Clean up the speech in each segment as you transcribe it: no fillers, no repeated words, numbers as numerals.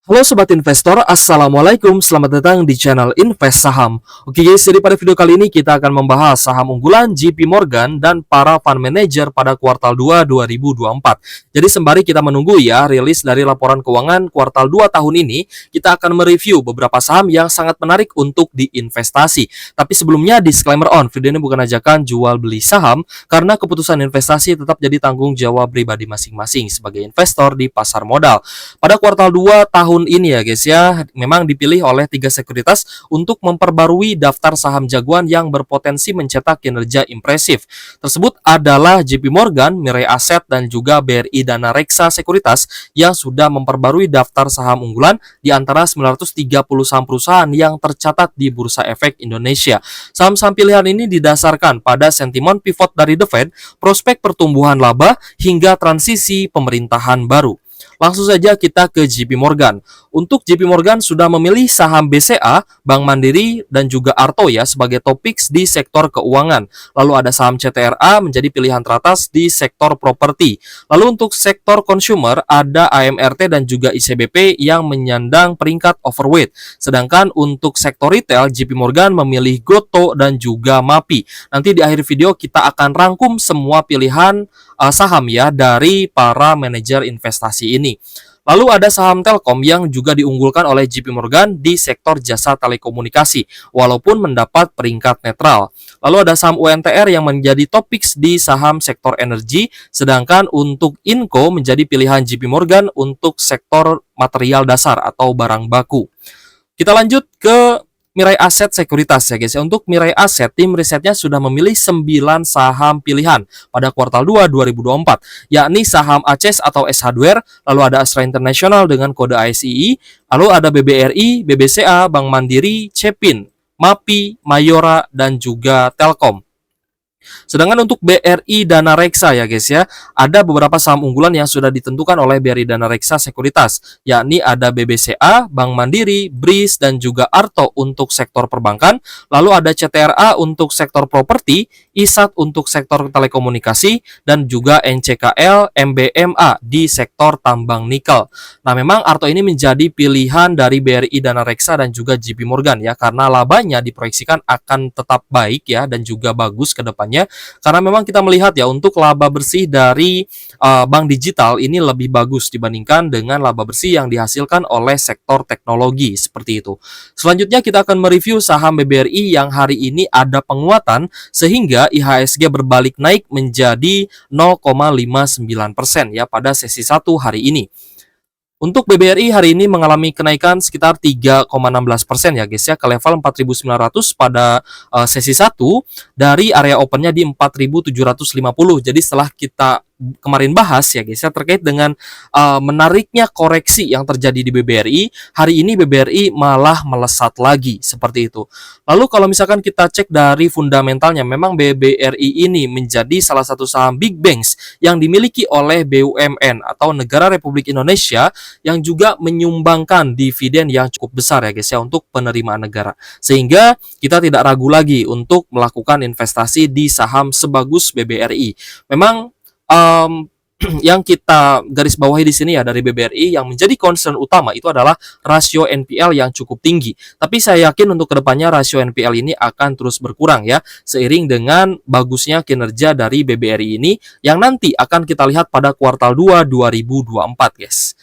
Halo Sobat Investor, Assalamualaikum, selamat datang di channel Invest Saham. Oke guys, jadi pada video kali ini kita akan membahas saham unggulan JP Morgan dan para fund manager pada kuartal 2 2024. Jadi sembari kita menunggu ya rilis dari laporan keuangan kuartal 2 tahun ini, kita akan mereview beberapa saham yang sangat menarik untuk diinvestasi. Tapi sebelumnya disclaimer on, video ini bukan ajakan jual beli saham karena keputusan investasi tetap jadi tanggung jawab pribadi masing-masing sebagai investor di pasar modal. Pada kuartal 2 tahun ini ya guys ya, memang dipilih oleh 3 sekuritas untuk memperbarui daftar saham jagoan yang berpotensi mencetak kinerja impresif. Tersebut adalah JP Morgan, Mirae Asset, dan juga BRI Dana Reksa Sekuritas yang sudah memperbarui daftar saham unggulan di antara 930 saham perusahaan yang tercatat di Bursa Efek Indonesia. Saham-saham pilihan ini didasarkan pada sentimen pivot dari The Fed, prospek pertumbuhan laba, hingga transisi pemerintahan baru. Langsung saja kita ke JP Morgan. Untuk JP Morgan sudah memilih saham BCA, Bank Mandiri, dan juga Arto ya sebagai topik di sektor keuangan. Lalu ada saham CTRA menjadi pilihan teratas di sektor properti. Lalu untuk sektor consumer ada AMRT dan juga ICBP yang menyandang peringkat overweight. Sedangkan untuk sektor retail JP Morgan memilih Goto dan juga MAPI. Nanti di akhir video kita akan rangkum semua pilihan saham ya dari para manajer investasi ini. Lalu ada saham Telkom yang juga diunggulkan oleh JP Morgan di sektor jasa telekomunikasi walaupun mendapat peringkat netral. Lalu ada saham UNTR yang menjadi topik di saham sektor energi, sedangkan untuk Inco menjadi pilihan JP Morgan untuk sektor material dasar atau barang baku. Kita lanjut ke Mirae Asset Sekuritas ya guys ya. Untuk Mirae Asset, tim risetnya sudah memilih 9 saham pilihan pada kuartal 2 2024, yakni saham ACES atau S Hardware, lalu ada Astra International dengan kode ASII, lalu ada BBRI, BBCA, Bank Mandiri, Cepin, MAPI, Mayora, dan juga Telkom. Sedangkan untuk BRI Dana Reksa ya guys ya, ada beberapa saham unggulan yang sudah ditentukan oleh BRI Dana Reksa Sekuritas, yakni ada BBCA, Bank Mandiri, BRIS, dan juga Arto untuk sektor perbankan, lalu ada CTRA untuk sektor properti, ISAT untuk sektor telekomunikasi, dan juga NCKL, MBMA di sektor tambang nikel. Nah, memang Arto ini menjadi pilihan dari BRI Dana Reksa dan juga JP Morgan ya, karena labanya diproyeksikan akan tetap baik ya dan juga bagus ke depannya. Karena memang kita melihat ya untuk laba bersih dari bank digital ini lebih bagus dibandingkan dengan laba bersih yang dihasilkan oleh sektor teknologi seperti itu. Selanjutnya kita akan mereview saham BBRI yang hari ini ada penguatan sehingga IHSG berbalik naik menjadi 0,59% ya pada sesi 1 hari ini. Untuk BBRI hari ini mengalami kenaikan sekitar 3,16% ya guys ya ke level 4.900 pada sesi 1 dari area opennya di 4.750. Jadi setelah kita kemarin bahas ya guys ya terkait dengan menariknya koreksi yang terjadi di BBRI, hari ini BBRI malah melesat lagi seperti itu. Lalu kalau misalkan kita cek dari fundamentalnya, memang BBRI ini menjadi salah satu saham big banks yang dimiliki oleh BUMN atau Negara Republik Indonesia yang juga menyumbangkan dividen yang cukup besar ya guys ya untuk penerimaan negara. Sehingga kita tidak ragu lagi untuk melakukan investasi di saham sebagus BBRI. Memang yang kita garis bawahi di sini ya dari BBRI yang menjadi concern utama itu adalah rasio NPL yang cukup tinggi. Tapi saya yakin untuk kedepannya rasio NPL ini akan terus berkurang ya seiring dengan bagusnya kinerja dari BBRI ini yang nanti akan kita lihat pada kuartal 2 2024 guys.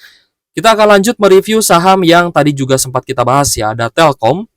Kita akan lanjut mereview saham yang tadi juga sempat kita bahas ya, ada Telkom.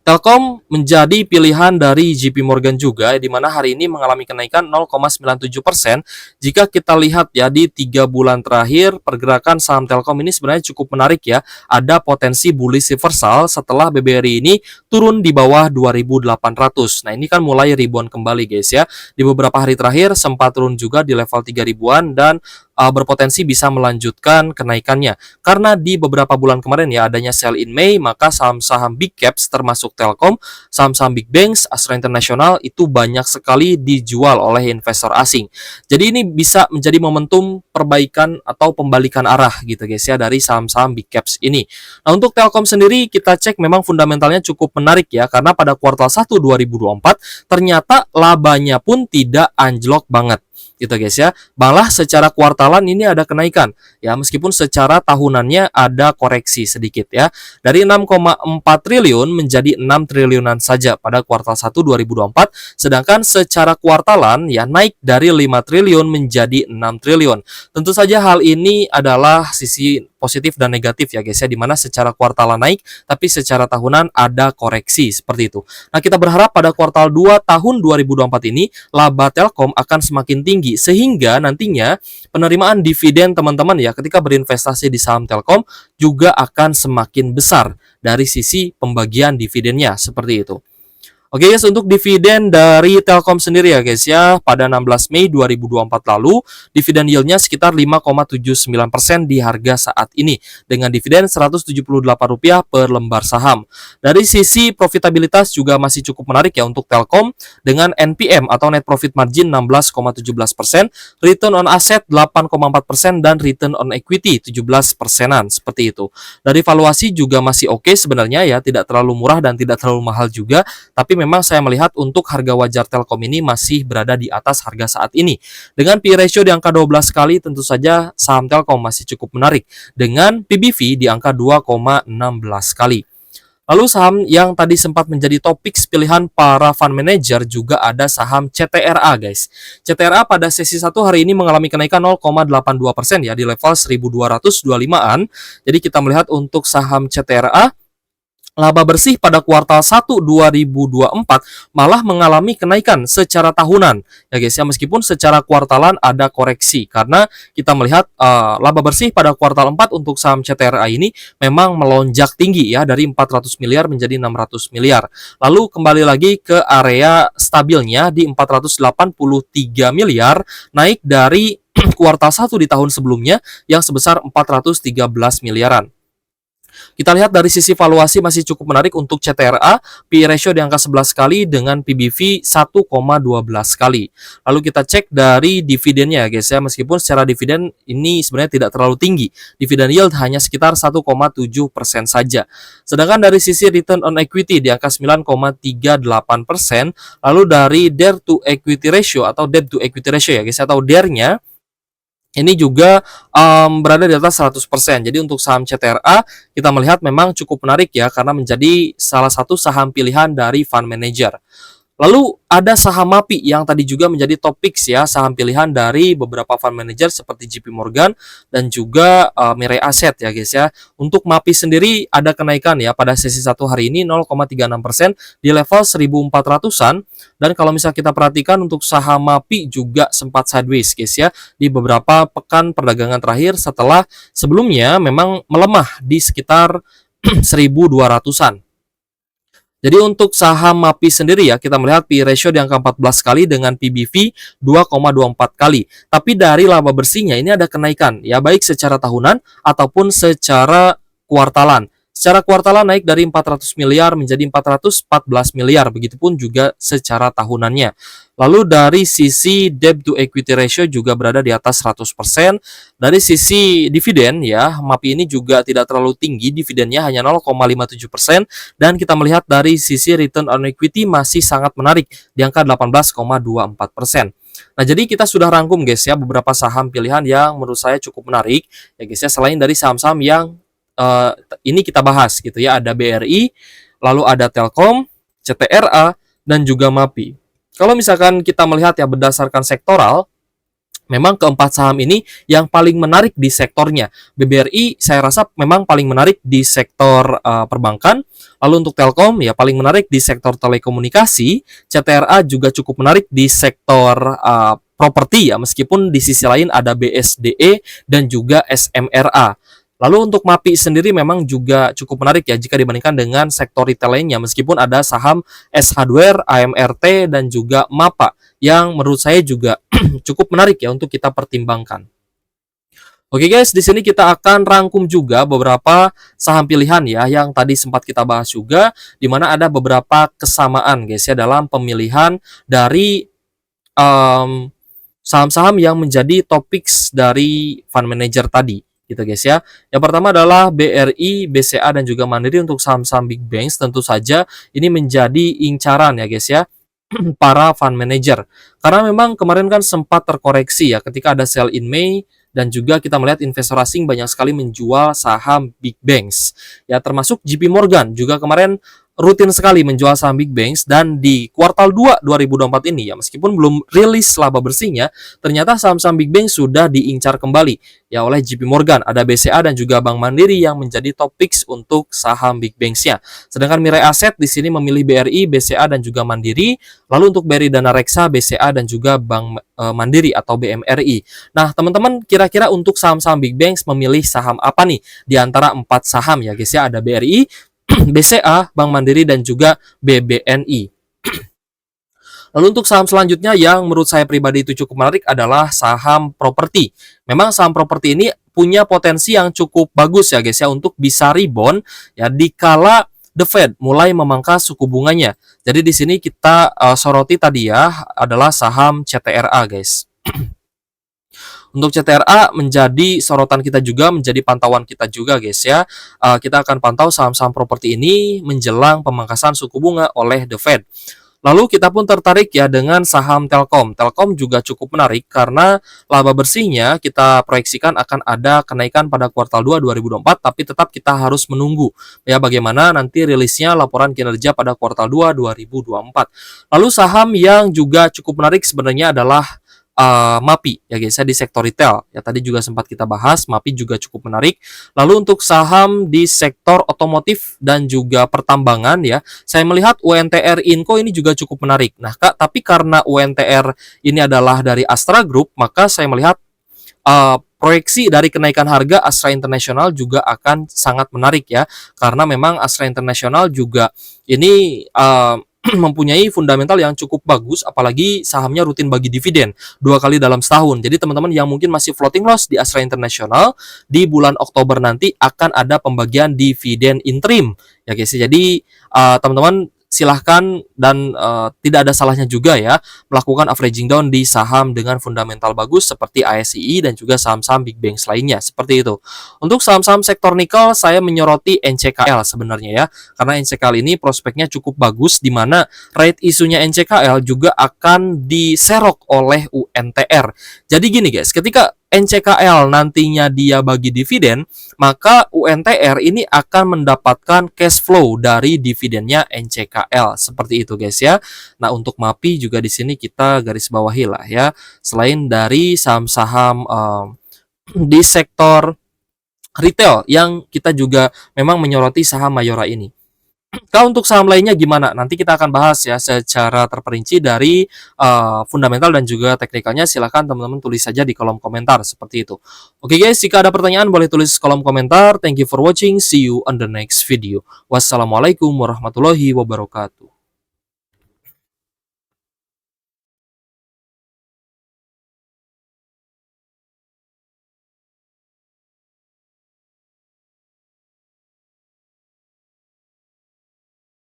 Telkom menjadi pilihan dari JP Morgan juga, di mana hari ini mengalami kenaikan 0,97%. Jika kita lihat ya di 3 bulan terakhir, pergerakan saham Telkom ini sebenarnya cukup menarik ya. Ada potensi bullish reversal setelah BBRI ini turun di bawah 2.800. Nah ini kan mulai ribuan kembali guys ya. Di beberapa hari terakhir sempat turun juga di level 3 ribuan dan berpotensi bisa melanjutkan kenaikannya. Karena di beberapa bulan kemarin ya adanya sell in May, maka saham-saham big caps termasuk Telkom, saham-saham big banks, Astra International itu banyak sekali dijual oleh investor asing. Jadi ini bisa menjadi momentum perbaikan atau pembalikan arah gitu guys ya dari saham-saham big caps ini. Nah, untuk Telkom sendiri kita cek memang fundamentalnya cukup menarik ya karena pada kuartal 1 2024 ternyata labanya pun tidak anjlok banget. gitu guys ya. Malah secara kuartalan ini ada kenaikan ya, meskipun secara tahunannya ada koreksi sedikit ya. Dari 6,4 triliun menjadi 6 triliunan saja pada kuartal 1 2024, sedangkan secara kuartalan ya naik dari 5 triliun menjadi 6 triliun. Tentu saja hal ini adalah sisi positif dan negatif ya guys ya, dimana secara kuartalan naik tapi secara tahunan ada koreksi seperti itu. Nah, kita berharap pada kuartal 2 tahun 2024 ini laba Telkom akan semakin tinggi sehingga nantinya penerimaan dividen teman-teman ya ketika berinvestasi di saham Telkom juga akan semakin besar dari sisi pembagian dividennya seperti itu. Oke guys, untuk dividen dari Telkom sendiri ya guys ya, pada 16 Mei 2024 lalu, dividen yieldnya sekitar 5,79% di harga saat ini, dengan dividen Rp178 per lembar saham. Dari sisi profitabilitas juga masih cukup menarik ya untuk Telkom, dengan NPM atau Net Profit Margin 16,17%, Return on Asset 8,4%, dan Return on Equity 17%-an, seperti itu. Dari valuasi juga masih oke sebenarnya ya, tidak terlalu murah dan tidak terlalu mahal juga, tapi memang saya melihat untuk harga wajar Telkom ini masih berada di atas harga saat ini. Dengan P/E ratio di angka 12 kali, tentu saja saham Telkom masih cukup menarik. Dengan PBV di angka 2,16 kali. Lalu saham yang tadi sempat menjadi topik pilihan para fund manager juga ada saham CTRA guys. CTRA pada sesi 1 hari ini mengalami kenaikan 0,82% ya di level 1225-an. Jadi kita melihat untuk saham CTRA, laba bersih pada kuartal 1 2024 malah mengalami kenaikan secara tahunan ya guys ya, meskipun secara kuartalan ada koreksi karena kita melihat laba bersih pada kuartal 4 untuk saham CTRA ini memang melonjak tinggi ya, dari 400 miliar menjadi 600 miliar. Lalu kembali lagi ke area stabilnya di 483 miliar, naik dari kuartal 1 di tahun sebelumnya yang sebesar 413 miliaran. Kita lihat dari sisi valuasi masih cukup menarik untuk CTRA, P/E ratio di angka 11 kali dengan PBV 1,12 kali. Lalu kita cek dari dividennya ya guys ya, meskipun secara dividen ini sebenarnya tidak terlalu tinggi. Dividen yield hanya sekitar 1,7% saja. Sedangkan dari sisi return on equity di angka 9,38%, lalu dari debt to equity ratio atau debt to equity ratio ya guys, atau DER-nya ini juga berada di atas 100%. Jadi untuk saham CTRA kita melihat memang cukup menarik ya, karena menjadi salah satu saham pilihan dari fund manager. Lalu ada saham MAPI yang tadi juga menjadi topik ya, saham pilihan dari beberapa fund manager seperti JP Morgan dan juga Mirae Asset ya guys ya. Untuk MAPI sendiri ada kenaikan ya pada sesi 1 hari ini 0,36% di level 1400-an, dan kalau misal kita perhatikan untuk saham MAPI juga sempat sideways guys ya di beberapa pekan perdagangan terakhir setelah sebelumnya memang melemah di sekitar 1200-an. Jadi untuk saham MAPI sendiri ya, kita melihat P/E ratio di angka 14 kali dengan PBV 2,24 kali. Tapi dari laba bersihnya ini ada kenaikan ya, baik secara tahunan ataupun secara kuartalan. Secara kuartalan naik dari 400 miliar menjadi 414 miliar, begitupun juga secara tahunannya. Lalu dari sisi debt to equity ratio juga berada di atas 100%. Dari sisi dividen ya, MAPI ini juga tidak terlalu tinggi, dividennya hanya 0,57%, dan kita melihat dari sisi return on equity masih sangat menarik di angka 18,24%. Nah, jadi kita sudah rangkum guys ya beberapa saham pilihan yang menurut saya cukup menarik ya guys ya, selain dari saham-saham yang ini kita bahas gitu ya, ada BRI, lalu ada Telkom, CTRA, dan juga MAPI. Kalau misalkan kita melihat ya berdasarkan sektoral, memang keempat saham ini yang paling menarik di sektornya. BBRI saya rasa memang paling menarik di sektor perbankan. Lalu untuk Telkom ya paling menarik di sektor telekomunikasi. CTRA juga cukup menarik di sektor properti ya, meskipun di sisi lain ada BSDE dan juga SMRA. Lalu untuk MAPI sendiri memang juga cukup menarik ya jika dibandingkan dengan sektor retail lainnya, meskipun ada saham S Hardware, AMRT, dan juga MAPA yang menurut saya juga cukup menarik ya untuk kita pertimbangkan. Oke guys, di sini kita akan rangkum juga beberapa saham pilihan ya yang tadi sempat kita bahas juga, di mana ada beberapa kesamaan guys ya dalam pemilihan dari saham-saham yang menjadi topik dari fund manager tadi gitu guys ya. Yang pertama adalah BRI, BCA, dan juga Mandiri. Untuk saham-saham big banks tentu saja ini menjadi incaran ya guys ya. para fund manager. Karena memang kemarin kan sempat terkoreksi ya ketika ada sell in Mei dan juga kita melihat investor asing banyak sekali menjual saham big banks. Ya termasuk JP Morgan juga kemarin rutin sekali menjual saham big banks dan di kuartal 2 2024 ini ya meskipun belum rilis laba bersihnya, ternyata saham-saham big bank sudah diincar kembali ya oleh JP Morgan. Ada BCA dan juga Bank Mandiri yang menjadi top picks untuk saham big banks-nya. Sedangkan Mirai Asset di sini memilih BRI, BCA dan juga Mandiri. Lalu untuk BRI Dana Reksa, BCA dan juga Bank Mandiri atau BMRI. Nah, teman-teman kira-kira untuk saham-saham big banks memilih saham apa nih di antara 4 saham ya guys ya? Ada BRI, BCA, Bank Mandiri dan juga BBNI. Lalu untuk saham selanjutnya yang menurut saya pribadi itu cukup menarik adalah saham properti. Memang saham properti ini punya potensi yang cukup bagus ya guys ya untuk bisa rebound ya dikala The Fed mulai memangkas suku bunganya. Jadi di sini kita soroti tadi ya adalah saham CTRA guys. Untuk CTRA menjadi sorotan kita juga, menjadi pantauan kita juga guys ya. Kita akan pantau saham-saham properti ini menjelang pemangkasan suku bunga oleh The Fed. Lalu kita pun tertarik ya dengan saham Telkom. Telkom juga cukup menarik karena laba bersihnya kita proyeksikan akan ada kenaikan pada kuartal 2 2024, tapi tetap kita harus menunggu ya bagaimana nanti rilisnya laporan kinerja pada kuartal 2 2024. Lalu saham yang juga cukup menarik sebenarnya adalah MAPI ya guys ya di sektor retail. Ya tadi juga sempat kita bahas, MAPI juga cukup menarik. Lalu untuk saham di sektor otomotif dan juga pertambangan ya, saya melihat UNTR Inco ini juga cukup menarik. Nah, Kak, tapi karena UNTR ini adalah dari Astra Group, maka saya melihat proyeksi dari kenaikan harga Astra International juga akan sangat menarik ya. Karena memang Astra International juga ini mempunyai fundamental yang cukup bagus, apalagi sahamnya rutin bagi dividen 2 kali dalam setahun. Jadi teman-teman yang mungkin masih floating loss di Astra International, di bulan Oktober nanti akan ada pembagian dividen interim ya guys. Jadi teman-teman silahkan dan tidak ada salahnya juga ya melakukan averaging down di saham dengan fundamental bagus seperti ASII dan juga saham-saham big banks lainnya seperti itu. Untuk saham-saham sektor nikel saya menyoroti NCKL sebenarnya ya, karena NCKL ini prospeknya cukup bagus di mana rate isunya NCKL juga akan diserok oleh UNTR. Jadi gini guys, ketika NCKL nantinya dia bagi dividen, maka UNTR ini akan mendapatkan cash flow dari dividennya NCKL. Seperti itu guys ya. Nah, untuk MAPI juga di sini kita garis bawahi lah ya. Selain dari saham-saham di sektor retail yang kita juga memang menyoroti saham Mayora ini. Kalau untuk saham lainnya gimana? Nanti kita akan bahas ya secara terperinci dari fundamental dan juga teknikalnya. Silahkan teman-teman tulis saja di kolom komentar seperti itu. Oke guys, jika ada pertanyaan boleh tulis kolom komentar. Thank you for watching. See you on the next video. Wassalamualaikum warahmatullahi wabarakatuh.